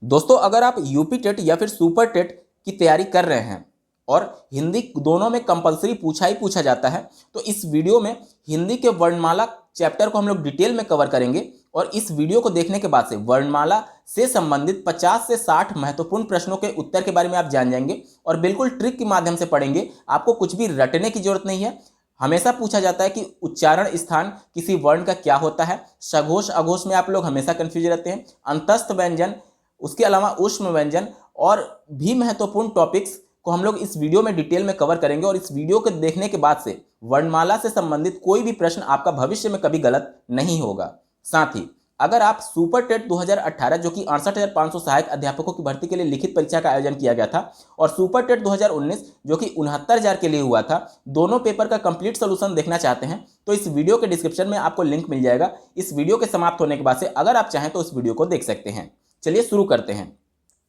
दोस्तों, अगर आप यूपी टेट या फिर सुपर टेट की तैयारी कर रहे हैं और हिंदी दोनों में कंपलसरी पूछा ही पूछा जाता है, तो इस वीडियो में हिंदी के वर्णमाला चैप्टर को हम लोग डिटेल में कवर करेंगे। और इस वीडियो को देखने के बाद से वर्णमाला से संबंधित 50 से 60 महत्वपूर्ण प्रश्नों के उत्तर के बारे में आप जान जाएंगे और बिल्कुल ट्रिक के माध्यम से पढ़ेंगे। आपको कुछ भी रटने की जरूरत नहीं है। हमेशा पूछा जाता है कि उच्चारण स्थान किसी वर्ण का क्या होता है। सघोष अघोष में आप लोग हमेशा कंफ्यूज रहते हैं। अंतस्थ व्यंजन, उसके अलावा ऊष्म व्यंजन और भी महत्वपूर्ण टॉपिक्स को हम लोग इस वीडियो में डिटेल में कवर करेंगे। और इस वीडियो को देखने के बाद से वर्णमाला से संबंधित कोई भी प्रश्न आपका भविष्य में कभी गलत नहीं होगा। साथ ही अगर आप सुपर टेट 2018 जो कि 68,500 सहायक अध्यापकों की भर्ती के लिए लिखित परीक्षा का आयोजन किया गया था, और सुपर टेट 2019 जो कि 69,000 के लिए हुआ था, दोनों पेपर का कंप्लीट सोल्यूशन देखना चाहते हैं तो इस वीडियो के डिस्क्रिप्शन में आपको लिंक मिल जाएगा। इस वीडियो के समाप्त होने के बाद से अगर आप चाहें तो इस वीडियो को देख सकते हैं। चलिए शुरू करते हैं।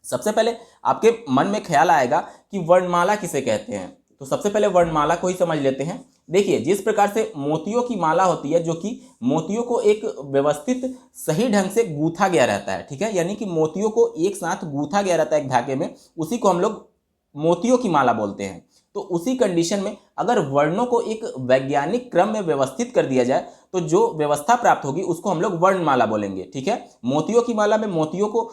सबसे पहले आपके मन में ख्याल आएगा कि वर्णमाला किसे कहते हैं, तो सबसे पहले वर्णमाला को ही समझ लेते हैं। देखिए, जिस प्रकार से मोतियों की माला होती है, जो कि मोतियों को एक व्यवस्थित सही ढंग से गूंथा गया रहता है, ठीक है, यानी कि मोतियों को एक साथ गूंथा गया रहता है एक धागे में, उसी को हम लोग मोतियों की माला बोलते हैं। तो उसी कंडीशन में अगर वर्णों को एक वैज्ञानिक क्रम में व्यवस्थित कर दिया जाए तो जो व्यवस्था प्राप्त होगी उसको हम लोग वर्णमाला बोलेंगे, ठीक है। मोतियों की माला में मोतियों को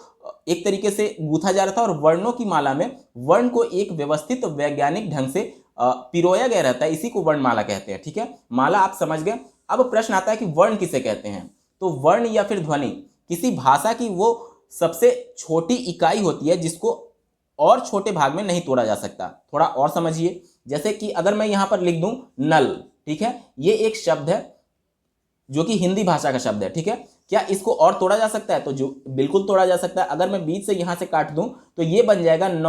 एक तरीके से गूंथा जा रहा था और वर्णों की माला में वर्ण को एक व्यवस्थित वैज्ञानिक ढंग से पिरोया गया रहता है, इसी को वर्णमाला कहते हैं, ठीक है। माला आप समझ गए। अब प्रश्न आता है कि वर्ण किसे कहते हैं। तो वर्ण या फिर ध्वनि किसी भाषा की वो सबसे छोटी इकाई होती है जिसको और छोटे भाग में नहीं तोड़ा जा सकता। थोड़ा और समझिए, जैसे कि अगर मैं यहां पर लिख दूं नल, ठीक है, ये एक शब्द है जो कि हिंदी भाषा का शब्द है, ठीक है। क्या इसको और तोड़ा जा सकता है? तो जो बिल्कुल तोड़ा जा सकता है। अगर मैं बीच से यहां से काट दूं तो ये बन जाएगा न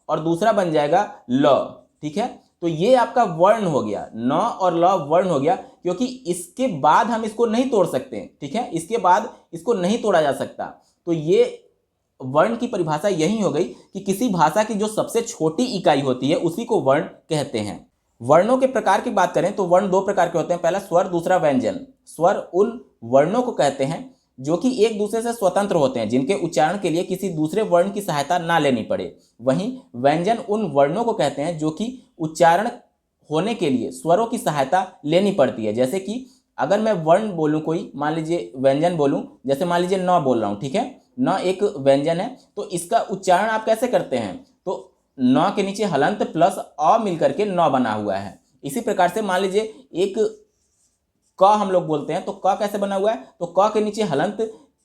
और दूसरा बन जाएगा ल, ठीक है। तो ये आपका वर्ण हो गया, न और ल वर्ण हो गया, क्योंकि इसके बाद हम इसको नहीं तोड़ सकते, ठीक है, इसके बाद इसको नहीं तोड़ा जा सकता। तो ये वर्ण की परिभाषा यही हो गई कि किसी भाषा की जो सबसे छोटी इकाई होती है उसी को वर्ण कहते हैं। वर्णों के प्रकार की बात करें तो वर्ण दो प्रकार के होते हैं, पहला स्वर, दूसरा व्यंजन। स्वर उन वर्णों को कहते हैं जो कि एक दूसरे से स्वतंत्र होते हैं, जिनके उच्चारण के लिए किसी दूसरे वर्ण की सहायता ना लेनी पड़े। वहीं व्यंजन उन वर्णों को कहते हैं जो कि उच्चारण होने के लिए स्वरों की सहायता लेनी पड़ती है। जैसे कि अगर मैं वर्ण बोलूं, कोई मान लीजिए व्यंजन बोलूं, जैसे मान लीजिए न बोल रहा हूं, ठीक है, न एक व्यंजन है, तो इसका उच्चारण आप कैसे करते हैं? तो न के नीचे हलंत प्लस अ मिलकर के न बना हुआ है। इसी प्रकार से मान लीजिए एक क हम लोग बोलते हैं, तो क कैसे बना हुआ है? तो क के नीचे हलंत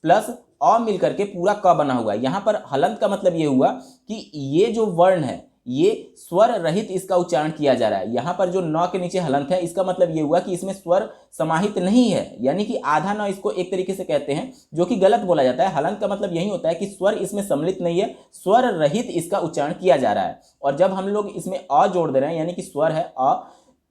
प्लस अ मिलकर के पूरा क बना हुआ है। यहाँ पर हलंत का मतलब ये हुआ कि ये जो वर्ण है ये स्वर रहित इसका उच्चारण किया जा रहा है। यहाँ पर जो न के नीचे हलंत है, इसका मतलब ये हुआ कि इसमें स्वर समाहित नहीं है, यानी कि आधा न इसको एक तरीके से कहते हैं, जो कि गलत बोला जाता है। हलंत का मतलब यही होता है कि स्वर इसमें सम्मिलित नहीं है, स्वर रहित इसका उच्चारण किया जा रहा है। और जब हम लोग इसमें अ जोड़ दे रहे हैं, यानी कि स्वर है अ,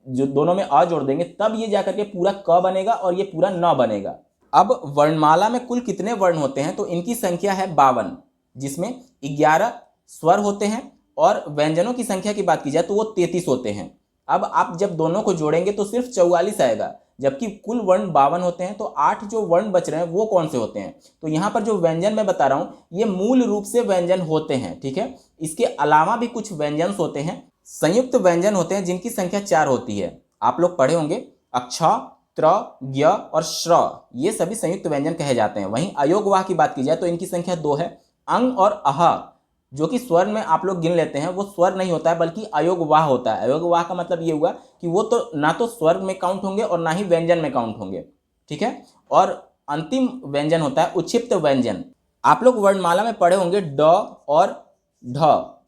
जो दोनों में अ जोड़ देंगे, तब ये जाकर के पूरा क बनेगा और ये पूरा न बनेगा। अब वर्णमाला में कुल कितने वर्ण होते हैं? तो इनकी संख्या है 52, जिसमें 11 स्वर होते हैं और व्यंजनों की संख्या की बात की जाए तो वो 33 होते हैं। अब आप जब दोनों को जोड़ेंगे तो सिर्फ 44 आएगा, जबकि कुल वर्ण 52 होते हैं। तो 8 जो वर्ण बच रहे हैं वो कौन से होते हैं? तो यहाँ पर जो व्यंजन मैं बता रहा हूँ ये मूल रूप से व्यंजन होते हैं, ठीक है। इसके अलावा भी कुछ व्यंजन होते हैं, संयुक्त व्यंजन होते हैं, जिनकी संख्या 4 होती है। आप लोग पढ़े होंगे, अक्ष, त्र, ज्ञ और श्र, ये सभी संयुक्त व्यंजन कहे जाते हैं। वहीं अयोगवाह की बात की जाए तो इनकी संख्या 2 है। अंग और अह जो कि स्वर में आप लोग गिन लेते हैं, वो स्वर नहीं होता है बल्कि अयोगवाह होता है। अयोगवाह का मतलब ये हुआ कि वो तो ना तो स्वर में काउंट होंगे और ना ही व्यंजन में काउंट होंगे, ठीक है। और अंतिम व्यंजन होता है उच्छिप्त व्यंजन। आप लोग वर्णमाला में पढ़े होंगे ड और ढ,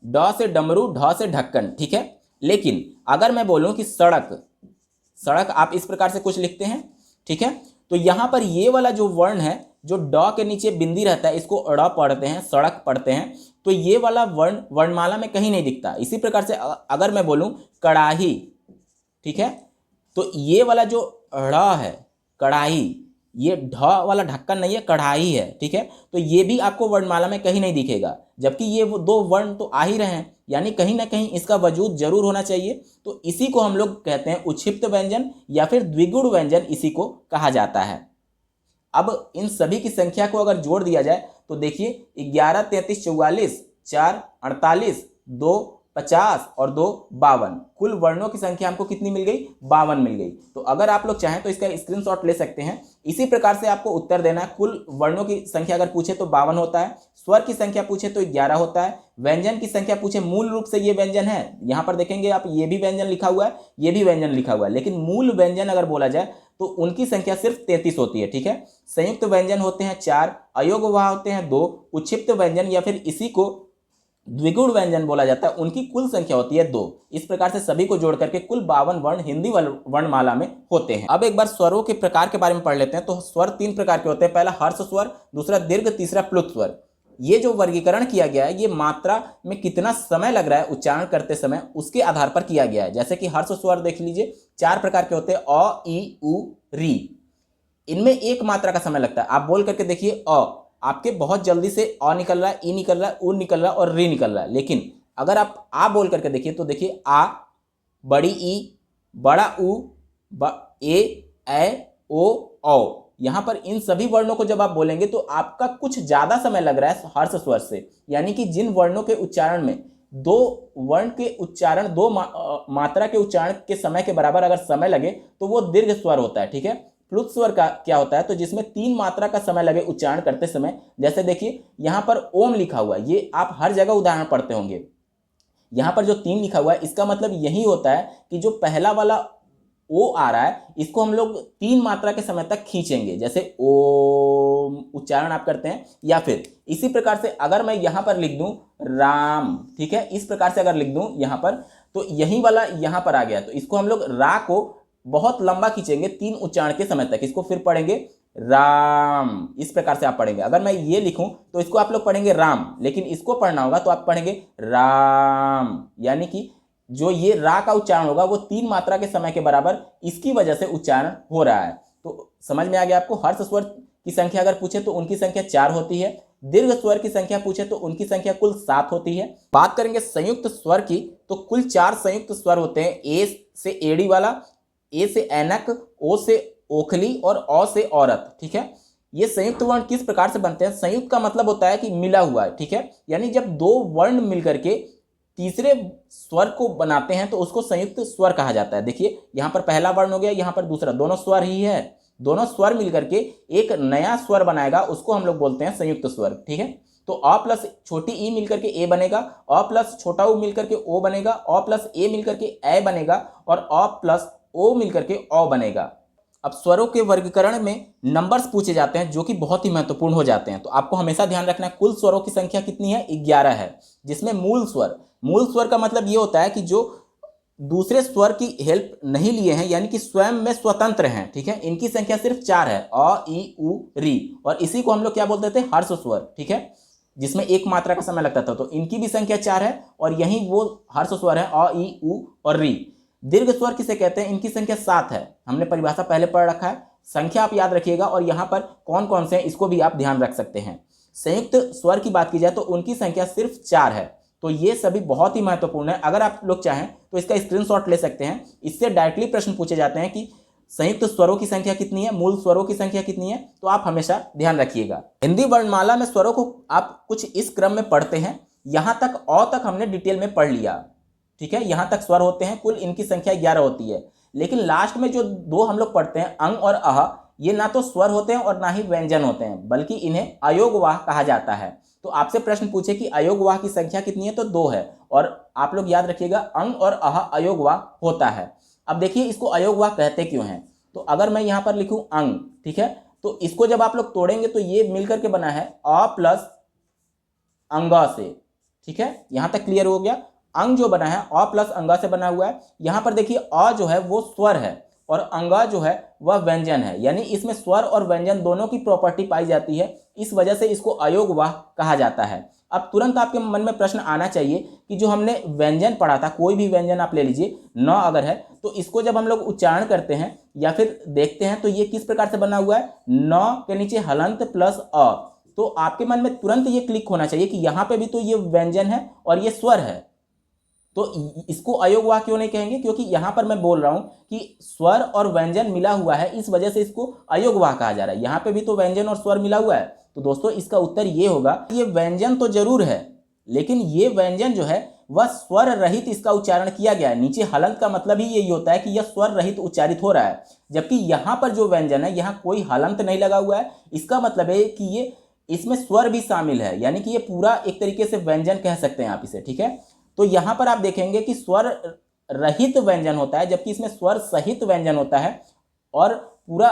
ड से डमरू, ढ से ढक्कन, ठीक है। लेकिन अगर मैं बोलूं कि सड़क, सड़क आप इस प्रकार से कुछ लिखते हैं, ठीक है। तो यहां पर ये वाला जो वर्ण है, जो ड के नीचे बिंदी रहता है, इसको अड़ पढ़ते हैं, सड़क पढ़ते हैं, तो ये वाला वर्ण वर्णमाला में कहीं नहीं दिखता। इसी प्रकार से अगर मैं बोलूं कड़ाही, ठीक है, तो ये वाला जो ड़ है कड़ाही, ये ढ वाला ढक्कन नहीं है, कढ़ाई है, ठीक है। तो ये भी आपको वर्णमाला में कहीं नहीं दिखेगा, जबकि ये वो दो वर्ण तो आ ही रहे हैं, यानी कहीं ना कहीं इसका वजूद जरूर होना चाहिए। तो इसी को हम लोग कहते हैं उच्छिप्त व्यंजन या फिर द्विगुण व्यंजन, इसी को कहा जाता है। अब इन सभी की संख्या को अगर जोड़ दिया जाए तो देखिए 11, 33, 44, 4, 48, 2, 50 और 2, 52, कुल वर्णों की संख्या हमको कितनी मिल गई? 52 मिल गई। तो अगर आप लोग चाहें तो इसका स्क्रीनशॉट ले सकते हैं। इसी प्रकार से आपको उत्तर देना है। कुल वर्णों की संख्या अगर पूछे तो 52 होता है, स्वर की संख्या पूछे तो 11 होता है, व्यंजन की संख्या पूछे, मूल रूप से ये व्यंजन है, यहां पर देखेंगे आप ये भी व्यंजन लिखा हुआ है, ये भी व्यंजन लिखा हुआ है, लेकिन मूल व्यंजन अगर बोला जाए तो उनकी संख्या सिर्फ 33 होती है। ठीक है, संयुक्त व्यंजन होते हैं 4, अयोगवाह होते हैं 2, उच्छिप्त व्यंजन या फिर इसी को द्विगुण व्यंजन बोला जाता है, उनकी कुल संख्या होती है 2। इस प्रकार से सभी को जोड़ करके कुल 52 वर्ण हिंदी वर्णमाला में होते हैं। अब एक बार स्वरों के प्रकार के बारे में पढ़ लेते हैं। तो स्वर 3 प्रकार के होते हैं, पहला हर्ष स्वर, दूसरा दीर्घ, तीसरा प्लुत स्वर। ये जो वर्गीकरण किया गया है ये मात्रा में कितना समय लग रहा है उच्चारण करते समय उसके आधार पर किया गया है। जैसे कि हर्ष स्वर देख लीजिए, 4 प्रकार के होते हैं, अ, ई, उ, री। इनमें एक मात्रा का समय लगता है। आप बोल करके देखिए, आपके बहुत जल्दी से अ निकल रहा है, ई निकल रहा है, उ निकल रहा है और री निकल रहा है। लेकिन अगर आप आ बोल करके देखिए तो देखिए आ, बड़ी ई, बड़ा उ, ए, ओ। यहां पर इन सभी वर्णों को जब आप बोलेंगे तो आपका कुछ ज्यादा समय लग रहा है हर्ष स्वर से। यानी कि जिन वर्णों के उच्चारण में दो वर्ण के उच्चारण, दो मात्रा के उच्चारण के समय के बराबर अगर समय लगे तो वो दीर्घ स्वर होता है। ठीक है, प्लुत स्वर का क्या होता है? तो जिसमें 3 मात्रा का समय लगे उच्चारण करते समय। जैसे देखिए यहां पर ओम लिखा हुआ है, ये आप हर जगह उदाहरण पढ़ते होंगे। यहां पर जो 3 लिखा हुआ है इसका मतलब यही होता है कि जो पहला वाला ओ आ रहा है इसको हम लोग 3 मात्रा के समय तक खींचेंगे, जैसे ओम उच्चारण आप करते हैं। या फिर इसी प्रकार से अगर मैं यहां पर लिख दूं राम, ठीक है, इस प्रकार से अगर लिख दूं यहां पर, तो यही वाला यहां पर आ गया, तो इसको हम लोग रा को बहुत लंबा खींचेंगे 3 उच्चारण के समय तक। इसको फिर पढ़ेंगे राम, इस प्रकार से आप पढ़ेंगे। अगर मैं ये लिखूं तो इसको आप लोग पढ़ेंगे राम, लेकिन इसको पढ़ना होगा तो आप पढ़ेंगे राम। यानी कि जो ये रा का उच्चारण होगा वो 3 मात्रा के समय के बराबर इसकी वजह से उच्चारण हो रहा है। तो समझ में आ गया आपको? हर्ष स्वर की संख्या अगर पूछे तो उनकी संख्या 4 होती है, दीर्घ स्वर की संख्या पूछे तो उनकी संख्या कुल 7 होती है। बात करेंगे संयुक्त स्वर की, तो कुल 4 संयुक्त स्वर होते हैं। ए से एड़ी वाला, ए से ऐनक, ओ से ओखली और औ से औरत। ठीक है, ये संयुक्त वर्ण किस प्रकार से बनते हैं? संयुक्त का मतलब होता है कि मिला हुआ है। ठीक है, यानी जब 2 वर्ण मिलकर के तीसरे स्वर को बनाते हैं तो उसको संयुक्त स्वर कहा जाता है। देखिए यहां पर पहला वर्ण हो गया, यहां पर दूसरा, दोनों स्वर ही है, दोनों स्वर मिलकर के एक नया स्वर बनाएगा, उसको हम लोग बोलते हैं संयुक्त स्वर। ठीक है, तो अ प्लस छोटी ई मिलकर के ए बनेगा, अ प्लस छोटा उ मिलकर के ओ बनेगा, अ प्लस ए मिलकर के ए बनेगा और अ प्लस ओ मिलकर के औ बनेगा। अब स्वरों के वर्गीकरण में नंबर्स पूछे जाते हैं जो कि बहुत ही महत्वपूर्ण हो जाते हैं। तो आपको हमेशा ध्यान रखना है कुल स्वरों की संख्या कितनी है? 11 है, जिसमें मूल स्वर का मतलब ये होता है कि जो दूसरे स्वर की हेल्प नहीं लिए हैं, यानी कि स्वयं में स्वतंत्र हैं। ठीक है, इनकी संख्या सिर्फ 4 है, अ, ई, उ, री, और इसी को हम लोग क्या बोलते थे? हर्ष स्वर। ठीक है, जिसमें 1 मात्रा का समय लगता था, तो इनकी भी संख्या 4 है और यही वो हर्ष स्वर है, अ, ई, उ और री। दीर्घ स्वर किसे कहते हैं? इनकी संख्या 7 है, हमने परिभाषा पहले पढ़ रखा है, संख्या आप याद रखिएगा और यहाँ पर कौन कौन से हैं इसको भी आप ध्यान रख सकते हैं। संयुक्त स्वर की बात की जाए तो उनकी संख्या सिर्फ 4 है। तो ये सभी बहुत ही महत्वपूर्ण है। अगर आप लोग चाहें तो इसका स्क्रीनशॉट ले सकते हैं। इससे डायरेक्टली प्रश्न पूछे जाते हैं कि संयुक्त स्वरों की संख्या कितनी है, मूल स्वरों की संख्या कितनी है, तो आप हमेशा ध्यान रखिएगा। हिंदी वर्णमाला में स्वरों को आप कुछ इस क्रम में पढ़ते हैं। यहां तक अ तक हमने डिटेल में पढ़ लिया। ठीक है, यहां तक स्वर होते हैं, कुल इनकी संख्या 11 होती है। लेकिन लास्ट में जो 2 हम लोग पढ़ते हैं, अंग और अह, ये ना तो स्वर होते हैं और ना ही व्यंजन होते हैं, बल्कि इन्हें अयोगवाह कहा जाता है। तो आपसे प्रश्न पूछे कि अयोगवाह की संख्या कितनी है, तो 2 है। और आप लोग याद रखिएगा अंग और अह अयोगवाह होता है। अब देखिए इसको अयोगवाह कहते क्यों हैं? तो अगर मैं यहां पर लिखूं अंग, ठीक है, तो इसको जब आप लोग तोड़ेंगे तो ये मिलकर के बना है अ प्लस अंग से। ठीक है, यहां तक क्लियर हो गया? अंग जो बना है अ प्लस अंगा से बना हुआ है। यहां पर देखिए अ जो है वो स्वर है और अंगा जो है वह व्यंजन है, यानी इसमें स्वर और व्यंजन दोनों की प्रॉपर्टी पाई जाती है। इस वजह से इसको अयोगवाह कहा जाता है। अब तुरंत आपके मन में प्रश्न आना चाहिए कि जो हमने व्यंजन पढ़ा था, कोई भी व्यंजन आप ले लीजिए, न अगर है तो इसको जब हम लोग उच्चारण करते हैं या फिर देखते हैं तो ये किस प्रकार से बना हुआ है? न के नीचे हलंत प्लस अ। तो आपके मन में तुरंत ये क्लिक होना चाहिए कि यहां पे भी तो ये व्यंजन है और ये स्वर है। तो इसको अयोगवाह क्यों नहीं कहेंगे? क्योंकि यहाँ पर मैं बोल रहा हूँ कि स्वर और व्यंजन मिला हुआ है, इस वजह से इसको अयोगवाह कहा जा रहा है। यहाँ पे भी तो व्यंजन और स्वर मिला हुआ है, तो दोस्तों इसका उत्तर ये होगा, ये व्यंजन तो जरूर है लेकिन ये व्यंजन जो है वह स्वर रहित इसका उच्चारण किया गया है। नीचे हलंत का मतलब ही यही होता है कि यह स्वर रहित उच्चारित हो रहा है, जबकि यहाँ पर जो व्यंजन है यहाँ कोई हलंत नहीं लगा हुआ है। इसका मतलब है कि ये इसमें स्वर भी शामिल है, यानी कि ये पूरा एक तरीके से व्यंजन कह सकते हैं आप इसे, ठीक है। तो यहाँ पर आप देखेंगे कि स्वर रहित व्यंजन होता है, जबकि इसमें स्वर सहित व्यंजन होता है और पूरा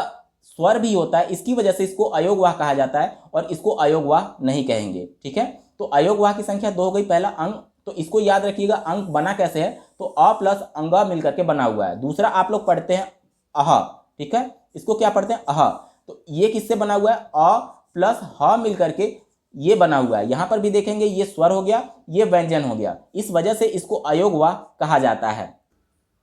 स्वर भी होता है। इसकी वजह से इसको अयोगवाह कहा जाता है और इसको अयोगवाह नहीं कहेंगे, ठीक है। तो अयोगवाह की संख्या 2 हो गई। पहला अंग, तो इसको याद रखिएगा, अंक बना कैसे है, तो अ प्लस अंगा मिलकर के बना हुआ है। दूसरा आप लोग पढ़ते हैं अह, ठीक है, इसको क्या पढ़ते हैं अह, तो ये किससे बना हुआ है, अ प्लस ह मिलकर के ये बना हुआ है। यहां पर भी देखेंगे ये स्वर हो गया, ये व्यंजन हो गया, इस वजह से इसको अयोगवाह कहा जाता है।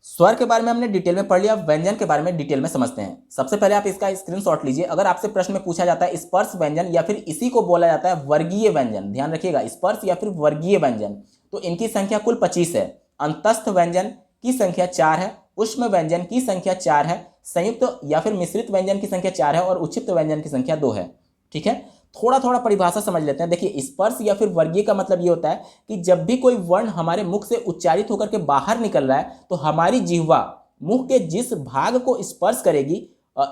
स्वर के बारे में हमने डिटेल में पढ़ लिया, व्यंजन के बारे में डिटेल में समझते हैं। सबसे पहले आप इसका स्क्रीनशॉट लीजिए। अगर आपसे प्रश्न में पूछा जाता है स्पर्श व्यंजन या फिर इसी को बोला जाता है वर्गीय व्यंजन, ध्यान रखिएगा, स्पर्श या फिर वर्गीय व्यंजन, तो इनकी संख्या कुल 25 है। अंतस्थ व्यंजन की संख्या 4 है, उष्म व्यंजन की संख्या 4 है, संयुक्त या फिर मिश्रित व्यंजन की संख्या 4 है और उच्छिष्ट व्यंजन की संख्या 2 है, ठीक है। थोड़ा थोड़ा परिभाषा समझ लेते हैं। देखिए, स्पर्श या फिर वर्गीय का मतलब ये होता है कि जब भी कोई वर्ण हमारे मुख से उच्चारित होकर के बाहर निकल रहा है तो हमारी जिह्वा मुख के जिस भाग को स्पर्श करेगी,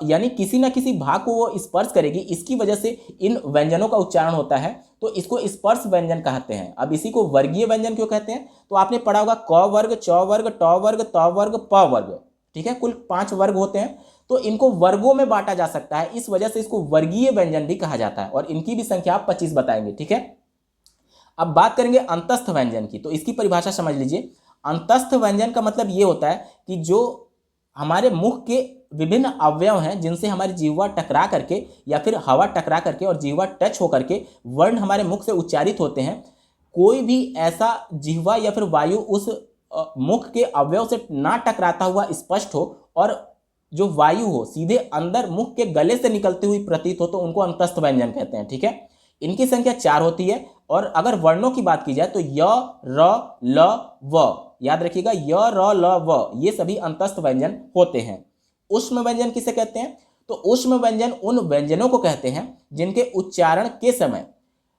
यानी किसी ना किसी भाग को वो स्पर्श करेगी, इसकी वजह से इन व्यंजनों का उच्चारण होता है, तो इसको स्पर्श व्यंजन कहते हैं। अब इसी को वर्गीय व्यंजन क्यों कहते हैं, तो आपने पढ़ा होगा क वर्ग, च वर्ग, ट वर्ग, त वर्ग, प वर्ग, ठीक है, कुल 5 वर्ग होते हैं, तो इनको वर्गों में बांटा जा सकता है, इस वजह से इसको वर्गीय व्यंजन भी कहा जाता है और इनकी भी संख्या आप 25 बताएंगे, ठीक है। अब बात करेंगे अंतस्थ व्यंजन की, तो इसकी परिभाषा समझ लीजिए। अंतस्थ व्यंजन का मतलब ये होता है कि जो हमारे मुख के विभिन्न अवयव हैं जिनसे हमारी जिह्वा टकरा करके या फिर हवा टकरा करके और जिह्वा टच होकर के वर्ण हमारे मुख से उच्चारित होते हैं, कोई भी ऐसा जिह्वा या फिर वायु उस मुख के अवयव से ना टकराता हुआ स्पष्ट हो और जो वायु हो सीधे अंदर मुख के गले से निकलती हुई प्रतीत हो, तो उनको अंतस्थ व्यंजन कहते हैं, ठीक है। इनकी संख्या 4 होती है और अगर वर्णों की बात की जाए तो य, र, ल, व, याद रखिएगा, य, र, ल, व, ये सभी अंतस्थ व्यंजन होते हैं। ऊष्म व्यंजन किसे कहते हैं, तो ऊष्म व्यंजन उन व्यंजनों को कहते हैं जिनके उच्चारण के समय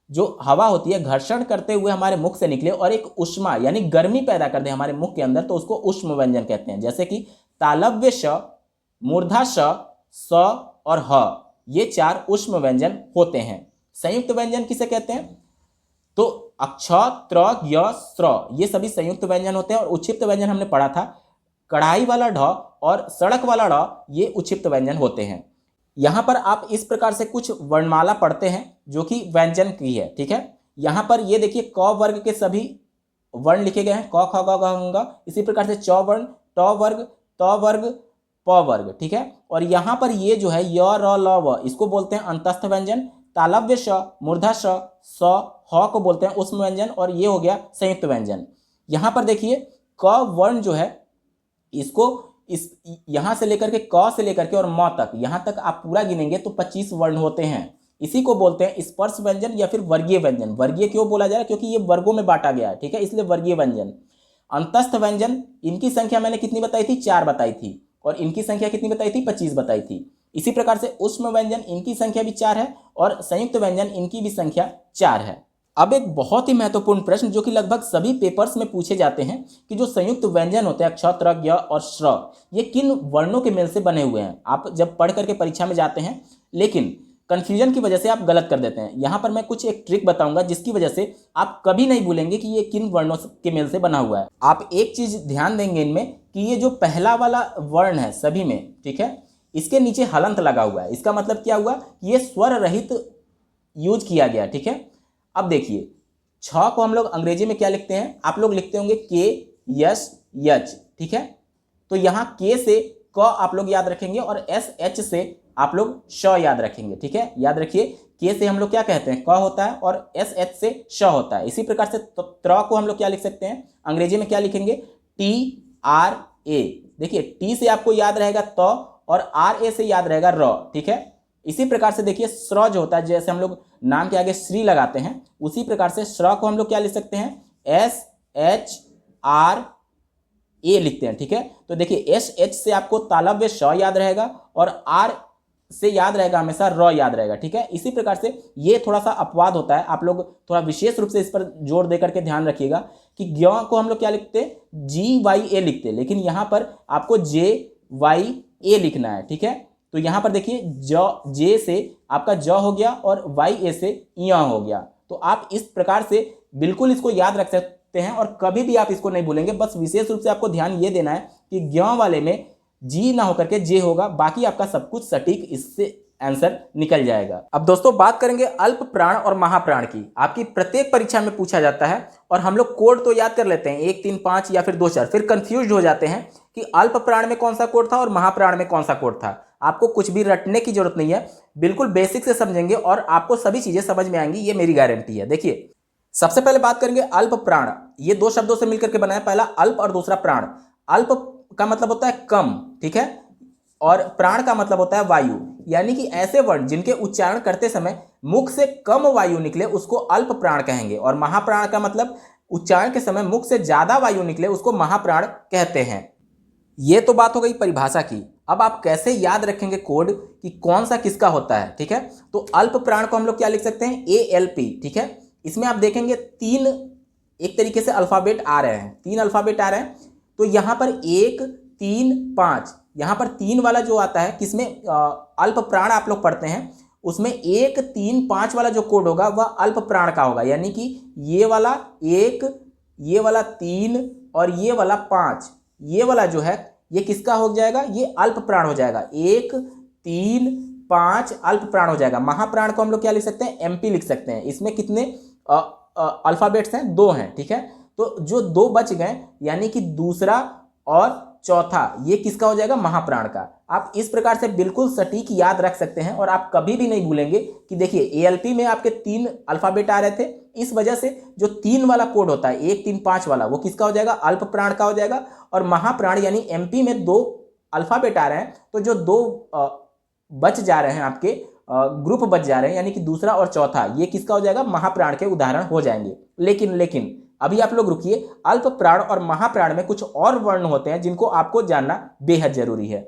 जो हवा होती है घर्षण करते हुए हमारे मुख से निकले और एक उष्मा यानी गर्मी पैदा कर दे हमारे मुख के अंदर, तो उसको ऊष्म व्यंजन कहते हैं। जैसे कि तालव्य श, मूर्धा श, स और ह, ये 4 ऊष्म व्यंजन होते हैं। संयुक्त व्यंजन किसे कहते हैं, तो अक्ष, त्र, य, स्र, ये सभी संयुक्त व्यंजन होते हैं। और उच्छिष्ट व्यंजन हमने पढ़ा था, कढ़ाई वाला ढ और सड़क वाला ढ, ये उच्छिष्ट व्यंजन होते हैं। यहां पर आप इस प्रकार से कुछ वर्णमाला पढ़ते हैं जो कि व्यंजन की है, ठीक है। यहां पर ये देखिए क वर्ग के सभी वर्ण लिखे गए हैं, क, ख, ग, घ, ङ। इसी प्रकार से च वर्ण, ट वर्ग, त वर्ग, प वर्ग, ठीक है। और यहां पर ये जो है य, र, ल, व, इसको बोलते हैं अंतस्थ व्यंजन। तालव्य श, मूर्धा श, स, ह को बोलते हैं ऊष्म व्यंजन और ये हो गया संयुक्त व्यंजन। यहां पर देखिए क वर्ण जो है इसको इस यहां से लेकर के क से लेकर के और म तक, यहां तक आप पूरा गिनेंगे तो 25 वर्ण होते हैं। इसी को बोलते हैं स्पर्श व्यंजन या फिर वर्गीय व्यंजन। वर्गीय क्यों बोला जा रहा है, क्योंकि ये वर्गों में बांटा गया है, ठीक है, इसलिए वर्गीय व्यंजन। अंतस्थ व्यंजन, इनकी संख्या मैंने कितनी बताई थी, 4 बताई थी और इनकी संख्या कितनी बताई थी, 25 बताई थी। इसी प्रकार से ऊष्म व्यंजन, इनकी संख्या भी 4 है और संयुक्त व्यंजन, इनकी भी संख्या 4 है। अब एक बहुत ही महत्वपूर्ण प्रश्न जो कि लगभग सभी पेपर्स में पूछे जाते हैं कि जो संयुक्त व्यंजन होते हैं क्ष, त्र, ज्ञ और श्र, ये किन वर्णों के मेल से बने हुए हैं। आप जब पढ़ करके परीक्षा में जाते हैं लेकिन कंफ्यूजन की वजह से आप गलत कर देते हैं। यहाँ पर मैं कुछ एक ट्रिक बताऊंगा जिसकी वजह से आप कभी नहीं भूलेंगे कि ये किन वर्णों के मेल से बना हुआ है। आप एक चीज ध्यान देंगे इनमें कि ये जो पहला वाला वर्ण है सभी में, ठीक है, इसके नीचे हलंत लगा हुआ है। इसका मतलब क्या हुआ, ये स्वर रहित यूज किया गया, ठीक है। अब देखिए छ को हम लोग अंग्रेजी में क्या लिखते हैं, आप लोग लिखते होंगे के, यस, यच, ठीक है। तो यहाँ के से क आप लोग याद रखेंगे और एस, एच से आप लोग श याद रखेंगे, ठीक है। याद रखिए के से हम लोग क्या कहते हैं, क होता है और एस, एच से श होता है। इसी प्रकार से त्र को हम लोग क्या लिख सकते हैं, अंग्रेजी में क्या लिखेंगे, टी, आर, ए। देखिए टी से आपको याद रहेगा त और आर, ए से याद रहेगा र, ठीक है। इसी प्रकार से देखिए श्र जो होता है, जैसे हम लोग नाम के आगे श्री लगाते हैं, उसी प्रकार से श्र को हम लोग क्या लिख सकते हैं, एस, एच, आर ए लिखते हैं, ठीक है। तो देखिए एस एच से आपको तालव्य श याद रहेगा और आर से याद रहेगा हमेशा र याद रहेगा, ठीक है। इसी प्रकार से ये थोड़ा सा अपवाद होता है, आप लोग थोड़ा विशेष रूप से इस पर जोर देकर के ध्यान रखिएगा कि ज्ञ को हम लोग क्या लिखते हैं, जी वाई ए लिखते हैं, लेकिन यहां पर आपको जे वाई ए लिखना है, ठीक है। तो यहां पर देखिए जे से आपका ज हो गया और वाई ए से इया हो गया। तो आप इस प्रकार से बिल्कुल इसको याद रख सकते हैं और कभी भी आप इसको नहीं भूलेंगे। बस विशेष रूप से आपको ध्यान ये देना है कि ज्ञ वाले में जी ना होकर के जे होगा, बाकी आपका सब कुछ सटीक इससे आंसर निकल जाएगा। अब दोस्तों बात करेंगे अल्प प्राण और महाप्राण की। आपकी प्रत्येक परीक्षा में पूछा जाता है और हम लोग कोड तो याद कर लेते हैं 1 3 5 या फिर 2 4, फिर कंफ्यूज हो जाते हैं कि अल्प प्राण में कौन सा कोड था और महाप्राण में कौन सा कोड था। आपको कुछ भी रटने की जरूरत नहीं है, बिल्कुल बेसिक से समझेंगे और आपको सभी चीजें समझ में आएंगी, ये मेरी गारंटी है। देखिए सबसे पहले बात करेंगे अल्प प्राण। ये 2 शब्दों से मिलकर के बना है, पहला अल्प और दूसरा प्राण। अल्प का मतलब होता है कम, ठीक है, और प्राण का मतलब होता है वायु। यानी कि ऐसे वर्ण जिनके उच्चारण करते समय मुख से कम वायु निकले उसको अल्प प्राण कहेंगे, और महाप्राण का मतलब उच्चारण के समय मुख से ज्यादा वायु निकले उसको महाप्राण कहते हैं। ये तो बात हो गई परिभाषा की। अब आप कैसे याद रखेंगे कोड कि कौन सा किसका होता है, ठीक है। तो अल्प प्राण को हम लोग क्या लिख सकते हैं, ALP, ठीक है। इसमें आप देखेंगे 3 एक तरीके से अल्फाबेट आ रहे हैं, 3 अल्फाबेट आ रहे हैं। तो यहां पर 1 3 5, यहां पर 3 वाला जो आता है किसमें अल्प प्राण आप लोग पढ़ते हैं, उसमें 1 3 5 वाला जो कोड होगा वह अल्प प्राण का होगा। यानी कि ये वाला 1, ये वाला 3 और ये वाला 5, ये वाला जो है ये किसका हो जाएगा, ये अल्प प्राण हो जाएगा। 1 3 5 अल्प प्राण हो जाएगा। महाप्राण को हम लोग क्या लिख सकते हैं, MP लिख सकते हैं। इसमें कितने अल्फाबेट्स हैं, 2 हैं, ठीक है। तो जो 2 बच गए यानी कि दूसरा और चौथा, ये किसका हो जाएगा, महाप्राण का। आप इस प्रकार से बिल्कुल सटीक याद रख सकते हैं और आप कभी भी नहीं भूलेंगे कि देखिए ALP में आपके 3 अल्फाबेट आ रहे थे, इस वजह से जो 3 वाला कोड होता है 1 3 5 वाला वो किसका हो जाएगा, अल्प प्राण का हो जाएगा। और महाप्राण यानी MP में 2 अल्फाबेट आ रहे हैं, तो जो 2 बच जा रहे हैं आपके ग्रुप बच जा रहे हैं यानी कि दूसरा और चौथा, ये किसका हो जाएगा, महाप्राण के उदाहरण हो जाएंगे। लेकिन अभी आप लोग रुकिए, अल्प प्राण और महाप्राण में कुछ और वर्ण होते हैं जिनको आपको जानना बेहद जरूरी है।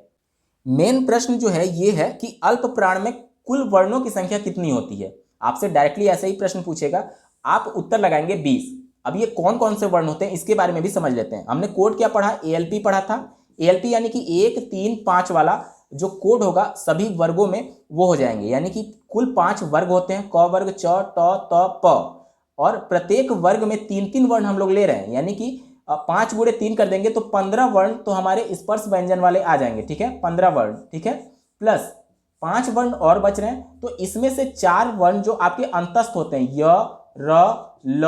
मेन प्रश्न जो है ये है कि अल्प प्राण में कुल वर्णों की संख्या कितनी होती है। आपसे डायरेक्टली ऐसे ही प्रश्न पूछेगा, आप उत्तर लगाएंगे 20। अब ये कौन कौन से वर्ण होते हैं इसके बारे में भी समझ लेते हैं। हमने कोड क्या पढ़ा, ALP पढ़ा था। ALP यानी कि 1 3 5 वाला जो कोड होगा सभी वर्गों में वो हो जाएंगे। यानी कि कुल 5 वर्ग होते हैं, क वर्ग, च ट त प, और प्रत्येक वर्ग में 3 वर्ण हम लोग ले रहे हैं। यानी कि 5 गुणे 3 कर देंगे तो 15 वर्ण तो हमारे स्पर्श व्यंजन वाले आ जाएंगे, ठीक है, 15 वर्ण, ठीक है। प्लस 5 वर्ण और बच रहे हैं, तो इसमें से 4 वर्ण जो आपके अंतस्थ होते हैं, य र ल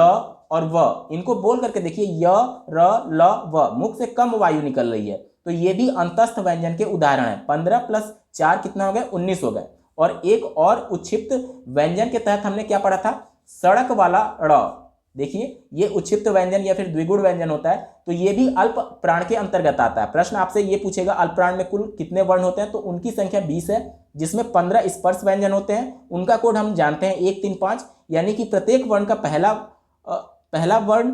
और व, इनको बोल करके देखिए, य र ल व, मुख से कम वायु निकल रही है, तो ये भी अंतस्थ व्यंजन के उदाहरण है। 15 + 4 कितना हो गए, 19 हो गए। और एक और उच्छिप्त व्यंजन के तहत हमने क्या पढ़ा था, सड़क वाला ड़। देखिए ये उच्छिप्त व्यंजन या फिर द्विगुण व्यंजन होता है, तो ये भी अल्प प्राण के अंतर्गत आता है। प्रश्न आपसे ये पूछेगा अल्प प्राण में कुल कितने वर्ण होते हैं, तो उनकी संख्या 20 है, जिसमें 15 स्पर्श व्यंजन होते हैं। उनका कोड हम जानते हैं 1 3 5, यानी कि प्रत्येक वर्ण का पहला वर्ण,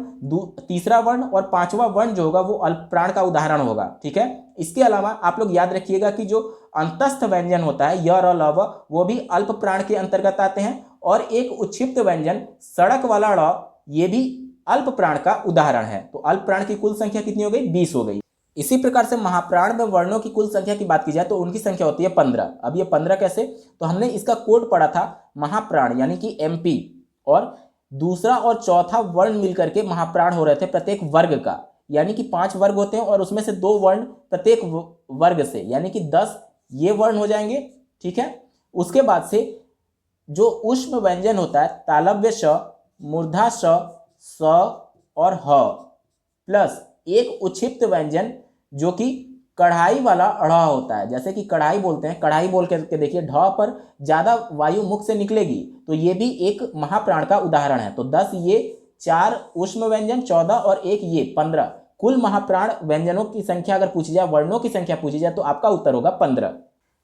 तीसरा वर्ण और 5वां वर्ण जो होगा वो अल्प प्राण का उदाहरण होगा, ठीक है। इसके अलावा आप लोग याद रखिएगा कि जो अंतस्थ व्यंजन होता है, य र ल व, वो भी अल्प प्राण के अंतर्गत आते हैं। और एक उच्छिप्त व्यंजन सड़क वाला ड़, ये भी अल्प प्राण का उदाहरण है। तो अल्प प्राण की कुल संख्या कितनी हो गई, 20 हो गई। इसी प्रकार से महाप्राण में वर्णों की कुल संख्या की बात की जाए तो उनकी संख्या होती है 15। अब ये 15 कैसे, तो हमने इसका कोड पढ़ा था महाप्राण यानी कि MP, और दूसरा और चौथा वर्ण मिलकर के महाप्राण हो रहे थे प्रत्येक वर्ग का। यानी कि 5 वर्ग होते हैं और उसमें से 2 वर्ण प्रत्येक वर्ग से, यानी कि 10 ये वर्ण हो जाएंगे, ठीक है। उसके बाद से जो ऊष्म व्यंजन होता है, तालव्य श, मूर्धा श, स और ह, प्लस एक उच्छिप्त व्यंजन जो कि कढ़ाई वाला ढ़ होता है। जैसे कि कढ़ाई बोलते हैं, कढ़ाई बोल करके देखिए, ढ पर ज्यादा वायु मुख से निकलेगी, तो ये भी एक महाप्राण का उदाहरण है। तो 10 ये, 4 ऊष्म व्यंजन, 14 और 1 ये 15, कुल महाप्राण व्यंजनों की संख्या अगर पूछी जाए, वर्णों की संख्या पूछी जाए, तो आपका उत्तर होगा 15।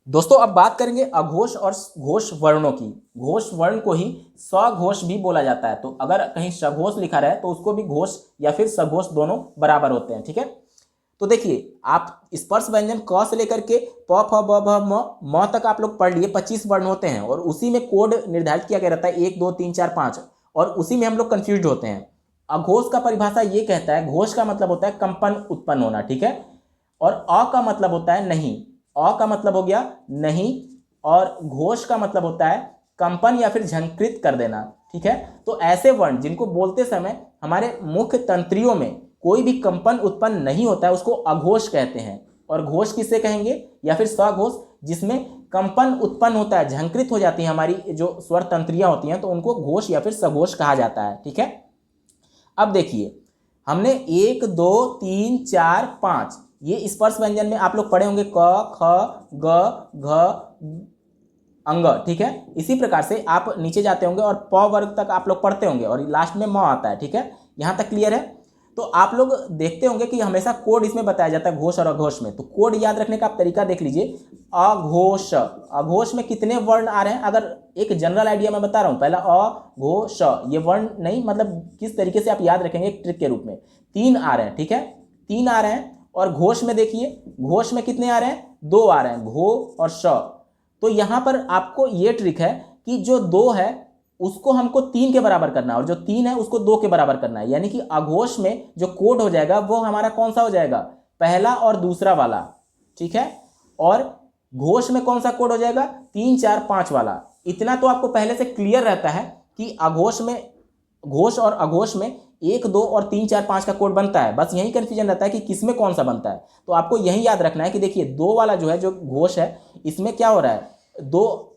दोस्तों अब बात करेंगे अघोष और घोष वर्णों की। घोष वर्ण को ही सघोष भी बोला जाता है, तो अगर कहीं सघोष लिखा रहे तो उसको भी घोष या फिर सघोष दोनों बराबर होते हैं, ठीक है। तो देखिए आप स्पर्श व्यंजन क से लेकर के प फ ब भ म तक आप लोग पढ़ लिए, 25 वर्ण होते हैं और उसी में कोड निर्धारित किया गया रहता है 1 2 3 4 5, और उसी में हम लोग कंफ्यूज होते हैं। अघोष का परिभाषा ये कहता है, घोष का मतलब होता है कंपन उत्पन्न होना, ठीक है, और अ का मतलब होता है नहीं, अ का मतलब हो गया नहीं, और घोष का मतलब होता है कंपन या फिर झंकृत कर देना, ठीक है। तो ऐसे वर्ण जिनको बोलते समय हमारे मुख्य तंत्रियों में कोई भी कंपन उत्पन्न नहीं होता है उसको अघोष कहते हैं। और घोष किसे कहेंगे, या फिर सघोष जिसमें कंपन उत्पन्न होता है, झंकृत हो जाती है हमारी जो स्वर तंत्रियां होती हैं, तो उनको घोष या फिर सघोष कहा जाता है, ठीक है। अब देखिए हमने 1 2 3 4 5 ये स्पर्श व्यंजन में आप लोग पढ़े होंगे क ख ग घ अंग, ठीक है। इसी प्रकार से आप नीचे जाते होंगे और प वर्ग तक आप लोग पढ़ते होंगे और लास्ट में म आता है, ठीक है। यहाँ तक क्लियर है। तो आप लोग देखते होंगे कि हमेशा कोड इसमें बताया जाता है घोष और अघोष में, तो कोड याद रखने का आप तरीका देख लीजिए। अघोष, अघोष में कितने वर्ण आ रहे हैं, अगर एक जनरल आइडिया मैं बता रहा हूँ, पहला अघोष, ये वर्ण नहीं, मतलब किस तरीके से आप याद रखेंगे एक ट्रिक के रूप में, 3 आ रहे हैं, ठीक है, 3 आ रहे हैं। और घोष में देखिए, घोष में कितने आ रहे हैं, 2 आ रहे हैं, घो और श। तो यहां पर आपको ये ट्रिक है कि जो 2 है उसको हमको 3 के बराबर करना है, और जो 3 है उसको 2 के बराबर करना है, यानी कि अघोष में जो कोड हो जाएगा वो हमारा कौन सा हो जाएगा, पहला और दूसरा वाला, ठीक है। और घोष में कौन सा कोड हो जाएगा, 3 4 5 वाला। इतना तो आपको पहले से क्लियर रहता है कि अघोष में, घोष और अघोष में 1 2 और 3 4 5 का कोड बनता है, बस यही कंफ्यूजन रहता है कि किसमें कौन सा बनता है। तो आपको यही याद रखना है कि देखिए 2 वाला जो है, जो घोष है, इसमें क्या हो रहा है, 2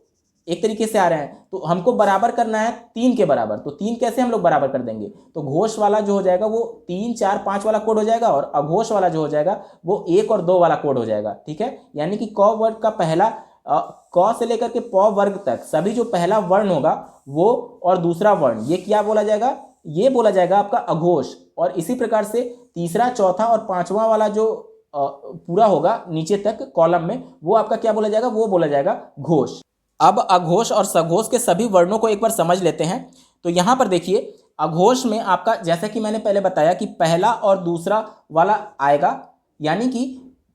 एक तरीके से आ रहे हैं, तो हमको बराबर करना है 3 के बराबर। तो 3 कैसे हम लोग बराबर कर देंगे, तो घोष वाला जो हो जाएगा वो 3 4 5 वाला कोड हो जाएगा, और अघोष वाला जो हो जाएगा वो 1 और 2 वाला कोड हो जाएगा, ठीक है। यानी कि क वर्ग का पहला क से लेकर के प वर्ग तक सभी जो पहला वर्ण होगा वो, और दूसरा वर्ण, ये क्या बोला जाएगा, ये बोला जाएगा आपका अघोष। और इसी प्रकार से तीसरा चौथा और पांचवा वाला जो पूरा होगा नीचे तक कॉलम में, वो आपका क्या बोला जाएगा, वो बोला जाएगा घोष। अब अघोष और सघोष के सभी वर्णों को एक बार समझ लेते हैं। तो यहां पर देखिए अघोष में आपका, जैसा कि मैंने पहले बताया कि पहला और दूसरा वाला आएगा, यानी कि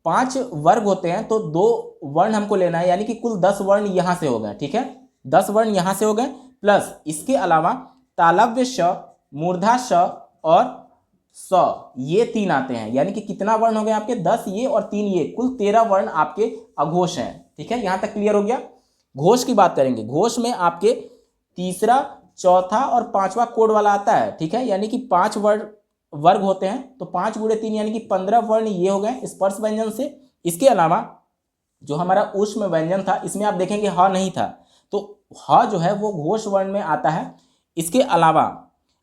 5 वर्ग होते हैं तो 2 वर्ण हमको लेना है, यानी कि कुल 10 वर्ण यहां से हो गए, ठीक है, 10 वर्ण यहां से हो गए, प्लस इसके अलावा तालव्य श, मूर्धा श और स, ये 3 आते हैं, यानी कि कितना वर्ण हो गए आपके, 10 ये और 3 ये, कुल 13 वर्ण आपके अघोष हैं, ठीक है। यहां तक क्लियर हो गया। घोष की बात करेंगे, घोष में आपके तीसरा चौथा और पांचवा कोड वाला आता है, ठीक है, यानी कि 5 वर्ग होते हैं, तो 5 गुणे 3 यानी कि 15 वर्ण ये हो गए स्पर्श व्यंजन से। इसके अलावा जो हमारा ऊष्म व्यंजन था, इसमें आप देखेंगे ह नहीं था, तो ह जो है वो घोष वर्ण में आता है। इसके अलावा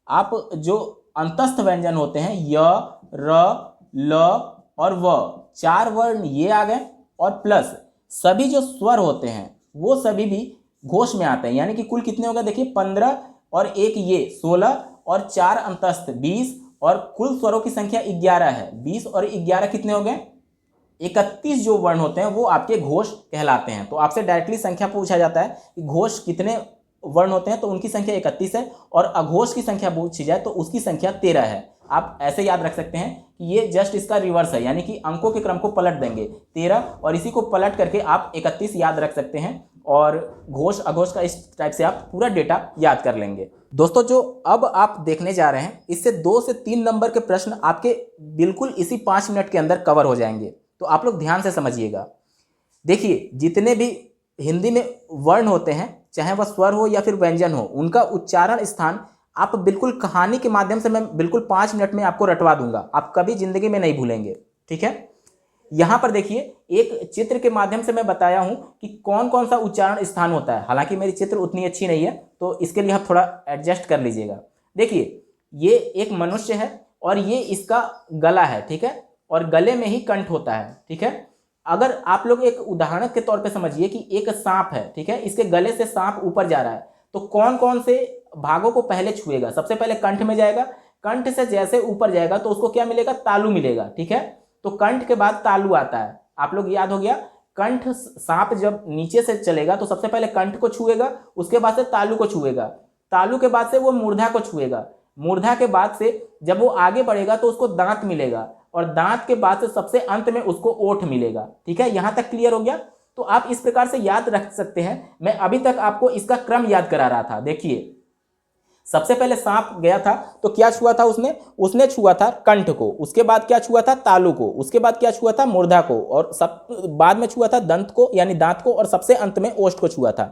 आप जो अंतस्थ व्यंजन होते हैं, य र ल और व, 4 वर्ण ये आ गए, और प्लस सभी जो स्वर होते हैं वो सभी भी घोष में आते हैं, यानी कि कुल कितने हो गए, देखिए 15 और 1 ये 16 और 4 अंतस्थ 20, और कुल स्वरों की संख्या 11 है। 20 और 11 कितने हो गए, 31 जो वर्ण होते हैं वो आपके घोष कहलाते हैं। तो आपसे डायरेक्टली संख्या पूछा जाता है कि घोष कितने वर्ण होते हैं, तो उनकी संख्या 31 है, और अघोष की संख्या पूछी जाए तो उसकी संख्या 13 है। आप ऐसे याद रख सकते हैं कि ये जस्ट इसका रिवर्स है, यानी कि अंकों के क्रम को पलट देंगे 13, और इसी को पलट करके आप 31 याद रख सकते हैं, और घोष अघोष का इस टाइप से आप पूरा डेटा याद कर लेंगे। दोस्तों जो अब आप देखने जा रहे हैं, इससे 2 से 3 नंबर के प्रश्न आपके बिल्कुल इसी 5 मिनट के अंदर कवर हो जाएंगे, तो आप लोग ध्यान से समझिएगा। देखिए जितने भी हिंदी में वर्ण होते हैं, चाहे वह स्वर हो या फिर व्यंजन हो, उनका उच्चारण स्थान आप बिल्कुल कहानी के माध्यम से मैं बिल्कुल 5 मिनट में आपको रटवा दूंगा, आप कभी जिंदगी में नहीं भूलेंगे, ठीक है। यहां पर देखिए एक चित्र के माध्यम से मैं बताया हूं कि कौन कौन सा उच्चारण स्थान होता है। हालांकि मेरी चित्र उतनी अच्छी नहीं है, तो इसके लिए आप थोड़ा एडजस्ट कर लीजिएगा। देखिए ये एक मनुष्य है और ये इसका गला है, ठीक है, और गले में ही कंठ होता है, ठीक है। अगर आप लोग एक उदाहरण के तौर पे समझिए कि एक सांप है, ठीक है, इसके गले से सांप ऊपर जा रहा है, तो कौन कौन से भागों को पहले छुएगा, सबसे पहले कंठ में जाएगा, कंठ से जैसे ऊपर जाएगा तो उसको क्या मिलेगा, तालु मिलेगा, ठीक है। तो कंठ के बाद तालु आता है, आप लोग याद हो गया, कंठ, सांप जब नीचे से चलेगा तो सबसे पहले कंठ को छुएगा, उसके बाद से तालू को छुएगा, तालू के बाद से वो मूर्धा को छुएगा, मूर्धा के बाद से जब वो आगे बढ़ेगा तो उसको दांत मिलेगा, और दांत के बाद से सबसे अंत में उसको ओठ मिलेगा। ठीक है, यहां तक क्लियर हो गया। तो आप इस प्रकार से याद रख सकते हैं। मैं अभी तक आपको इसका क्रम याद करा रहा था। देखिए, सबसे पहले सांप गया था तो क्या छुआ था उसने छुआ था कंठ को, उसके बाद क्या छुआ था तालू को, उसके बाद क्या छुआ था मूर्धा को, और सब बाद में छुआ था दंत को यानी दांत को, और सबसे अंत में ओष्ठ को छुआ था।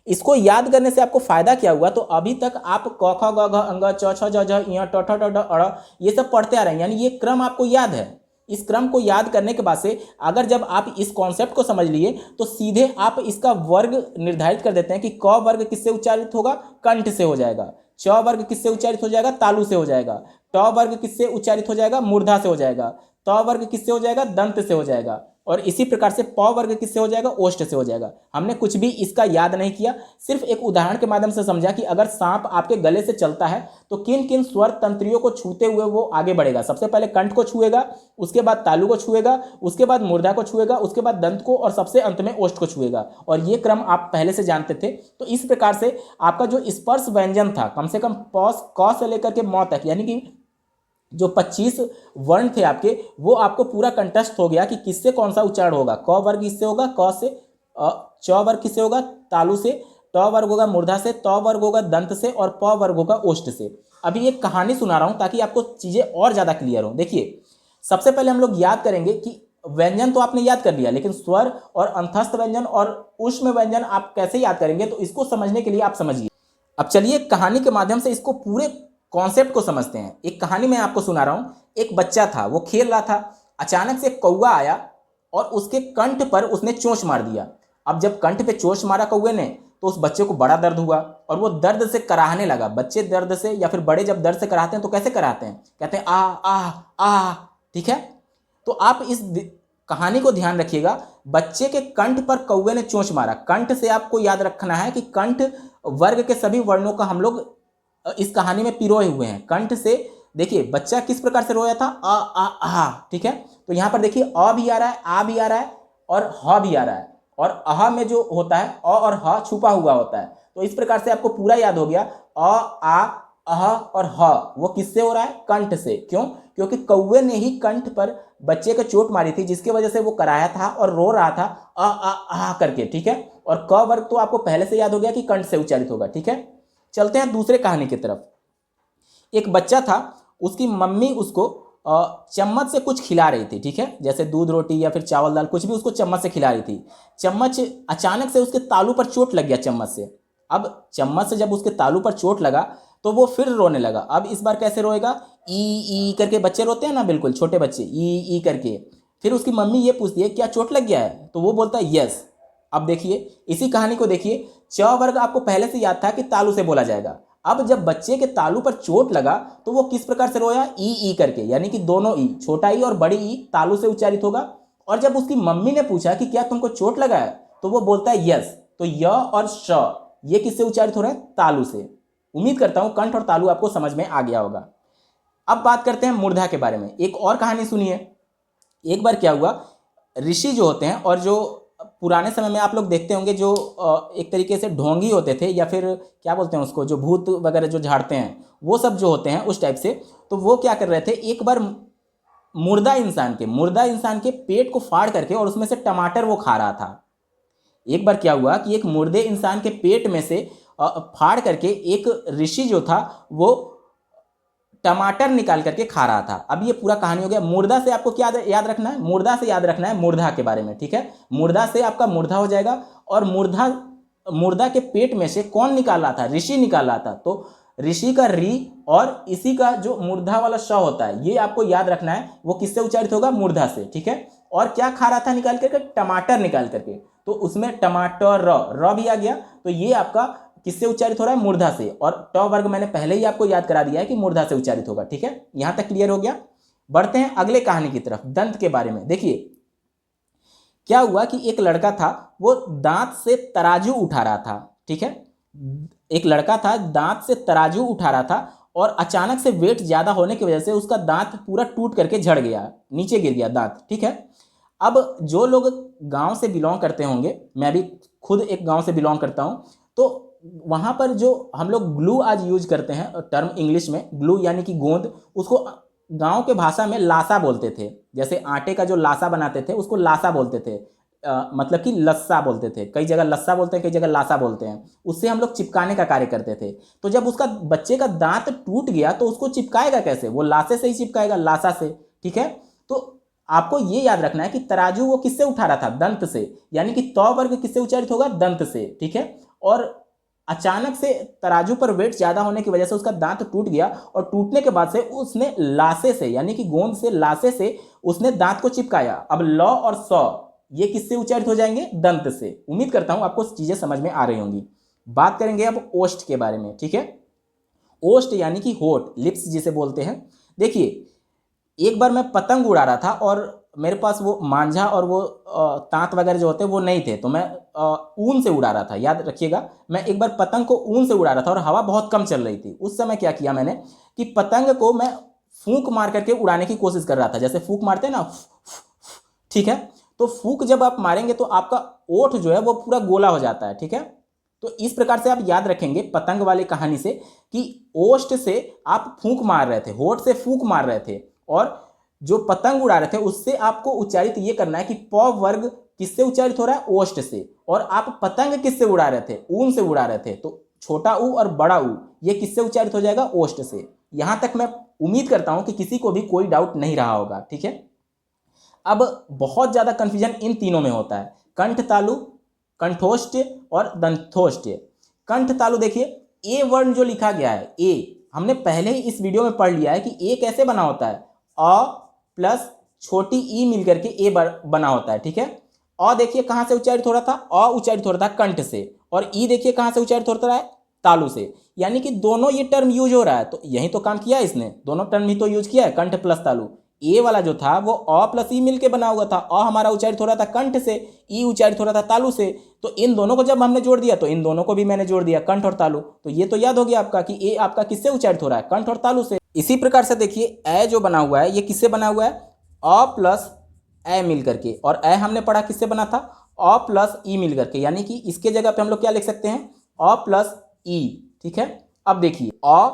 इसको याद करने से आपको फायदा क्या हुआ? तो अभी तक आप क ख ग घ अंग च छ ज झ ञ ट ठ ड ढ अड़ ये सब पढ़ते आ रहे हैं, यानी ये क्रम आपको याद है। इस क्रम को याद करने के बाद से अगर जब आप इस कॉन्सेप्ट को समझ लिए तो सीधे आप इसका वर्ग निर्धारित कर देते हैं कि क वर्ग किससे उच्चारित होगा? कंठ से हो जाएगा। च वर्ग किससे उच्चारित हो जाएगा? तालू से हो जाएगा। ट वर्ग किससे उच्चारित हो जाएगा? मूर्धा से हो जाएगा। त वर्ग किससे हो जाएगा? दंत से हो जाएगा। और इसी प्रकार से प वर्ग किससे हो जाएगा? ओष्ठ से हो जाएगा। हमने कुछ भी इसका याद नहीं किया, सिर्फ एक उदाहरण के माध्यम से समझा कि अगर सांप आपके गले से चलता है तो किन किन स्वर तंत्रियों को छूते हुए वो आगे बढ़ेगा। सबसे पहले कंठ को छुएगा, उसके बाद तालु को छुएगा, उसके बाद मूर्धा को छुएगा, उसके बाद दंत को, और सबसे अंत में ओष्ठ को छुएगा। और ये क्रम आप पहले से जानते थे। तो इस प्रकार से आपका जो स्पर्श व्यंजन था, कम से कम क से लेकर के म तक, यानी कि जो 25 वर्ण थे आपके, वो आपको पूरा कंठस्थ हो गया कि किससे कौन सा उच्चारण होगा। क वर्ग किससे होगा? क से। च वर्ग किससे होगा? तालु से। ट वर्ग होगा मूर्धा से। त वर्ग होगा दंत से। और प वर्ग होगा ओष्ठ से। अभी एक कहानी सुना रहा हूं ताकि आपको चीजें और ज्यादा क्लियर हो। देखिए, सबसे पहले हम लोग याद करेंगे कि व्यंजन तो आपने याद कर लिया, लेकिन स्वर और अंतस्थ व्यंजन और ऊष्म व्यंजन आप कैसे याद करेंगे, तो इसको समझने के लिए आप समझिए। अब चलिए कहानी के माध्यम से इसको पूरे कॉन्सेप्ट को समझते हैं। एक कहानी मैं आपको सुना रहा हूं। एक बच्चा था, वो खेल रहा था, अचानक से कौवा आया और उसके कंठ पर उसने चोंच मार दिया। अब जब कंठ पे चोंच मारा कौवे ने तो उस बच्चे को बड़ा दर्द हुआ और वो दर्द से कराहने लगा। बच्चे दर्द से या फिर बड़े जब दर्द से कराहते हैं तो कैसे कराहते हैं? कहते हैं आ आ आ। ठीक है, तो आप इस कहानी को ध्यान रखिएगा। बच्चे के कंठ पर कौवे ने चोंच मारा। कंठ से आपको याद रखना है कि कंठ वर्ग के सभी वर्णों का हम लोग इस कहानी में पिरोए हुए हैं। कंठ से देखिए बच्चा किस प्रकार से रोया था? आ। ठीक है, तो यहां पर देखिए अ भी आ रहा है, आ भी आ रहा है और ह भी आ रहा है, और अह में जो होता है अ और ह छुपा हुआ होता है। तो इस प्रकार से आपको पूरा याद हो गया। अ आ अह और ह वो किससे हो रहा है? कंठ से। क्यों? क्योंकि कौवे ने ही कंठ पर बच्चे को चोट मारी थी, जिसकी वजह से वो कराया था और रो रहा था आ करके। ठीक है, और क वर्ग तो आपको पहले से याद हो गया कि कंठ से उच्चारित होगा। ठीक है, चलते हैं दूसरे कहानी की तरफ। एक बच्चा था, उसकी मम्मी उसको चम्मच से कुछ खिला रही थी। ठीक है, जैसे दूध रोटी या फिर चावल दाल, कुछ भी उसको चम्मच से खिला रही थी। चम्मच अचानक से उसके तालू पर चोट लग गया चम्मच से। अब चम्मच से जब उसके तालू पर चोट लगा तो वो फिर रोने लगा। अब इस बार कैसे रोएगा? ई करके बच्चे रोते हैं ना, बिल्कुल छोटे बच्चे ई करके। फिर उसकी मम्मी ये पूछती है क्या चोट लग गया है? तो वो बोलता है यस। अब देखिए इसी कहानी को देखिए। च वर्ग आपको पहले से याद था कि तालू से बोला जाएगा। अब जब बच्चे के तालू पर चोट लगा तो वो किस प्रकार से रोया? ई करके, यानी कि दोनों ई, छोटा ई और बड़ी ई तालू से उच्चारित होगा। और जब उसकी मम्मी ने पूछा कि क्या तुमको चोट लगा है, तो वो बोलता है यस। तो य और श ये किससे उच्चारित हो रहे हैं? तालू से। उम्मीद करता हूं कंठ और तालू आपको समझ में आ गया होगा। अब बात करते हैं मूर्धा के बारे में। एक और कहानी सुनिए। एक बार क्या हुआ, ऋषि जो होते हैं और जो पुराने समय में आप लोग देखते होंगे जो एक तरीके से ढोंगी होते थे, या फिर क्या बोलते हैं उसको, जो भूत वगैरह जो झाड़ते हैं, वो सब जो होते हैं उस टाइप से, तो वो क्या कर रहे थे, एक बार मुर्दा इंसान के पेट को फाड़ करके और उसमें से टमाटर वो खा रहा था। एक बार क्या हुआ कि एक मुर्दे इंसान के पेट में से फाड़ करके एक ऋषि जो था वो टमाटर निकाल करके खा रहा था। अब ये पूरा कहानी हो गया। मुर्दा से आपको क्या याद रखना है? मुर्दा से याद रखना है मूर्धा के बारे में। ठीक है, मुर्दा से आपका मूर्धा हो जाएगा। और मुर्दा के पेट में से कौन निकाल रहा था? ऋषि निकाल रहा था। तो ऋषि का री और इसी का जो मूर्धा वाला श होता है, ये आपको याद रखना है। वो किससे उच्चारित होगा? मूर्धा से। ठीक है, और क्या खा रहा था निकाल करके? टमाटर निकाल करके। तो उसमें टमाटर र भी आ गया। तो ये आपका किससे उच्चारित हो रहा है? मूर्धा से। और ट वर्ग मैंने पहले ही आपको याद करा दिया है कि मूर्धा से उच्चारित होगा। ठीक है, यहां तक क्लियर हो गया। बढ़ते हैं अगले कहानी की तरफ, दंत के बारे में। देखिए क्या हुआ कि एक लड़का था, वो दांत से तराजू उठा रहा था। ठीक है, एक लड़का था, दांत से तराजू उठा रहा था और अचानक से वेट ज्यादा होने की वजह से उसका दांत पूरा टूट करके झड़ गया, नीचे गिर गया दांत। ठीक है, अब जो लोग गांव से बिलोंग करते होंगे, मैं भी खुद एक गांव से बिलोंग करता हूं, तो वहां पर जो हम लोग ग्लू आज यूज करते हैं टर्म इंग्लिश में, ग्लू यानी कि गोंद, उसको गांव के भाषा में लासा बोलते थे। जैसे आटे का जो लासा बनाते थे उसको लासा बोलते थे, मतलब कि लस्सा बोलते थे। कई जगह लस्सा बोलते हैं, कई जगह लासा बोलते हैं। उससे हम लोग चिपकाने का कार्य करते थे। तो जब उसका बच्चे का दांत टूट गया तो उसको चिपकाएगा कैसे? वो लासे से ही चिपकाएगा, लासा से। ठीक है, तो आपको ये याद रखना है कि तराजू वो किससे उठा रहा था? दंत से, यानी कि तौ वर्ग किससे उच्चारित होगा? दंत से। ठीक है, और अचानक से तराजू पर वेट ज्यादा होने की वजह से उसका दांत टूट गया, और टूटने के बाद से उसने लासे से, यानी कि गोंद से, लासे से उसने दांत को चिपकाया। अब ल और स ये किससे उच्चारित हो जाएंगे? दंत से। उम्मीद करता हूं आपको चीजें समझ में आ रही होंगी। बात करेंगे अब ओष्ठ के बारे में। ठीक है, ओष्ठ यानी कि होठ, लिप्स जिसे बोलते हैं। देखिए, एक बार मैं पतंग उड़ा रहा था और मेरे पास वो मांझा और वो तांत वगैरह जो होते हैं वो नहीं थे, तो मैं ऊन से उड़ा रहा था। याद रखिएगा, मैं एक बार पतंग को ऊन से उड़ा रहा था और हवा बहुत कम चल रही थी। उस समय क्या किया मैंने कि पतंग को मैं फूंक मार करके उड़ाने की कोशिश कर रहा था, जैसे फूंक मारते हैं ना। ठीक है, तो फूंक जब आप मारेंगे तो आपका ओठ जो है वो पूरा गोला हो जाता है। ठीक है, तो इस प्रकार से आप याद रखेंगे पतंग वाली कहानी से कि ओष्ठ से आप फूंक मार रहे थे, होठ से फूंक मार रहे थे, और जो पतंग उड़ा रहे थे उससे आपको उच्चारित ये करना है कि प वर्ग किससे उच्चारित हो रहा है? ओष्ठ से। और आप पतंग किससे उड़ा रहे थे? ऊन से उड़ा रहे थे, तो छोटा ऊ और बड़ा ऊ ये किससे उच्चारित हो जाएगा? ओष्ठ से। यहां तक मैं उम्मीद करता हूं कि किसी को भी कोई डाउट नहीं रहा होगा। ठीक है, अब बहुत ज्यादा कंफ्यूजन इन तीनों में होता है, कंठ तालु, कंठोष्ठ और दंतोष्ठ। कंठ तालु देखिए, ए वर्ण जो लिखा गया है, ए, हमने पहले ही इस वीडियो में पढ़ लिया है कि ए कैसे बना होता है? अ प्लस छोटी ई मिलकर के ए बना होता है। ठीक है, अ देखिए कहां से उच्चारित हो रहा था? अ उच्चारित हो रहा था कंठ से, और ई देखिए कहां से उच्चारित हो रहा है? तालु से। यानी कि दोनों ये टर्म यूज हो रहा है, तो यही तो काम किया है इसने, दोनों टर्म ही तो यूज किया है, कंठ प्लस तालु। ए वाला जो था वो अ प्लस ई मिलके बना हुआ था। अ हमारा उच्चारित हो रहा था कंठ से, ई उच्चारित हो रहा था तालु से। तो इन दोनों को जब हमने जोड़ दिया तो इन दोनों को भी मैंने जोड़ दिया, कंठ और तालु। तो ये तो याद हो गया आपका कि ए आपका किससे उच्चारित हो रहा है? कंठ और तालु से। इसी प्रकार से देखिए, ए जो बना हुआ है ये किससे बना हुआ है? अ प्लस ए मिल करके, और ए हमने पढ़ा किससे बना था? अ प्लस ई मिल करके, यानी कि इसके जगह पे हम लोग क्या लिख सकते हैं? अ प्लस ई। ठीक है, अब देखिए अ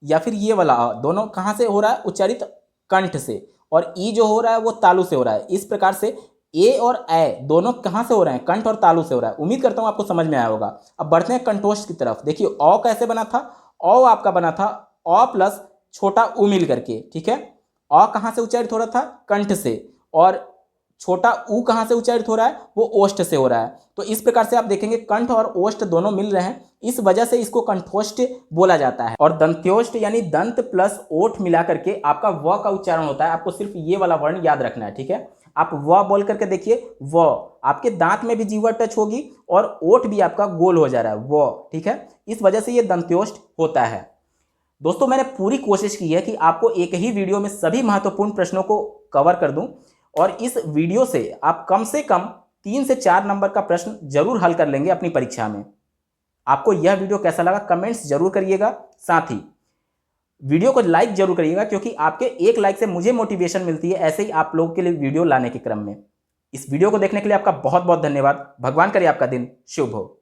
या फिर ये वाला अ, दोनों कहां से हो रहा है उच्चारित? कंठ से, और ई जो हो रहा है वो तालु से हो रहा है। इस प्रकार से ए और ए दोनों कहां से हो रहे हैं? कंठ और तालु से हो रहा है। उम्मीद करता हूं आपको समझ में आया होगा। अब बढ़ते हैं कंठोष्ठ की तरफ। देखिए, अ कैसे बना था? अ आपका बना था अ प्लस छोटा उ मिल करके। ठीक है, अ कहां से उच्चारित हो रहा था? कंठ से, और छोटा ऊ कहां से उच्चारित हो रहा है? वो ओष्ठ से हो रहा है। तो इस प्रकार से आप देखेंगे कंठ और ओष्ठ दोनों मिल रहे हैं, इस वजह से इसको कंठोष्ठ बोला जाता है। और दंत्योष्ठ यानी दंत प्लस ओठ मिला करके आपका व का उच्चारण होता है। आपको सिर्फ ये वाला वर्ण याद रखना है। ठीक है, आप व बोल करके देखिए, व आपके दांत में भी जीवा टच होगी और ओठ भी आपका गोल हो जा रहा है, व। ठीक है, इस वजह से ये दंत्योष्ठ होता है। दोस्तों, मैंने पूरी कोशिश की है कि आपको एक ही वीडियो में सभी महत्वपूर्ण प्रश्नों को कवर कर दूं, और इस वीडियो से आप कम से कम 3 से 4 नंबर का प्रश्न जरूर हल कर लेंगे अपनी परीक्षा में। आपको यह वीडियो कैसा लगा कमेंट्स जरूर करिएगा, साथ ही वीडियो को लाइक जरूर करिएगा, क्योंकि आपके एक लाइक से मुझे मोटिवेशन मिलती है ऐसे ही आप लोगों के लिए वीडियो लाने के क्रम में। इस वीडियो को देखने के लिए आपका बहुत बहुत धन्यवाद। भगवान करे आपका दिन शुभ हो।